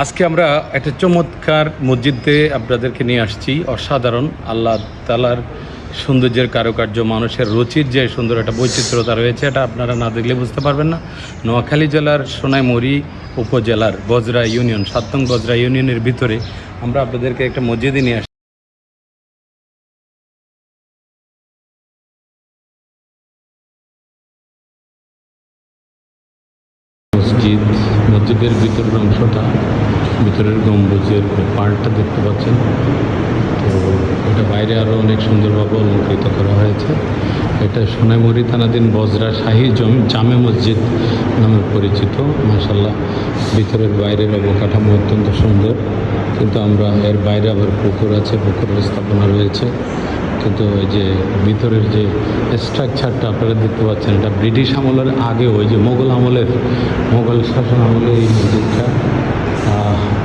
আজকে আমরা একটা চমৎকার মসজিদে আপনাদেরকে নিয়ে আসছি। অসাধারণ আল্লাহ তাআলার সৌন্দর্যের কারুকার্য, মানুষের রুচির যে সুন্দর একটা বৈচিত্র্যতা রয়েছে, এটা আপনারা না দেখলে বুঝতে পারবেন না। নোয়াখালী জেলার সোনাইমুড়ি উপজেলার বজরা ইউনিয়ন, ৭ নং বজরা ইউনিয়নের ভিতরে আমরা আপনাদেরকে একটা মসজিদে নিয়ে আসছি। মসজিদের ভিতরের অংশটা, ভিতরের গম্বুজের পাড়টা দেখতে পাচ্ছেন। তো এটা বাইরে আরও অনেক সুন্দরভাবে অলঙ্কৃত করা হয়েছে। এটা সোনাইমুড়ি থানাধীন বজরা শাহী জামে মসজিদ নামে পরিচিত। মাশাআল্লাহ, ভিতরের বাইরের অবকাঠামো অত্যন্ত সুন্দর, কিন্তু আমরা এর বাইরে আবার পুকুর আছে, পুকুরের স্থাপনা রয়েছে। কিন্তু ওই যে ভিতরের যে স্ট্রাকচারটা আপনারা দেখতে পাচ্ছেন, এটা ব্রিটিশ আমলের আগে, ওই যে মোগল শাসন আমলে এই মসজিদটা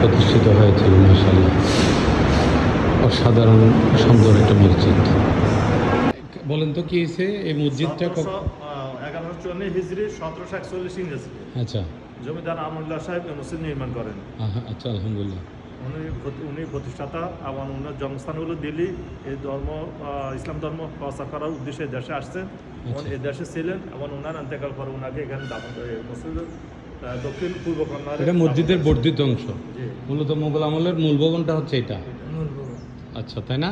প্রতিষ্ঠিত হয়েছিল। মাশাআল্লাহ, অসাধারণ সুন্দর একটা মসজিদ। বলেন তো কি হয়েছে এই মসজিদটা? 1154 হিজরি 1741 ইংরেজি। আচ্ছা, জমিদার আমরুল্লাহ সাহেব এই মসজিদ নির্মাণ করেন। আচ্ছা, আলহামদুলিল্লাহ। উনি প্রতিষ্ঠাতা এবং ওনার জন্মস্থান হলো দিল্লি। এই ইসলাম ধর্ম প্রচার করার উদ্দেশ্যে দেশে আসছেন, এই দেশে ছিলেন এবং ওনার অন্তেকাল পরে ওনাকে এখানে দাফন করে মসজিদের দক্ষিণ পূর্ব কর্নারে। এটা মসজিদের বর্ধিত অংশ, মূলত মোগল আমলের মূল ভবনটা হচ্ছে এটা। আচ্ছা, তাই না?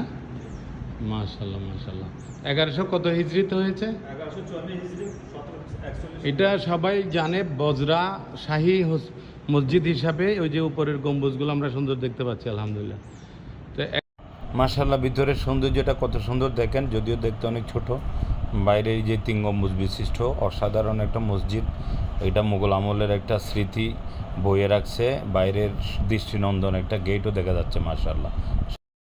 মাশাআল্লাহ, মাশাআল্লাহ। 1100 কত হিজরিতে হয়েছে? 1154 হিজরি 1741। এটা সবাই জানে বজরা শাহী মসজিদ হিসাবে। ওই যে উপরের গম্বুজগুলো আমরা সুন্দর দেখতে পাচ্ছি, আলহামদুলিল্লাহ। তো মাশাআল্লাহ, ভিতরের সৌন্দর্যটা কত সুন্দর দেখেন, যদিও দেখতে অনেক ছোট। বাইরে এই যে 3 গম্বুজ বিশিষ্ট অসাধারণ একটা মসজিদ। এটা মুঘল আমলের একটা স্মৃতি বয়ে রাখছে। বাইরের দৃষ্টিনন্দন একটা গেটও দেখা যাচ্ছে, মাশাআল্লাহ।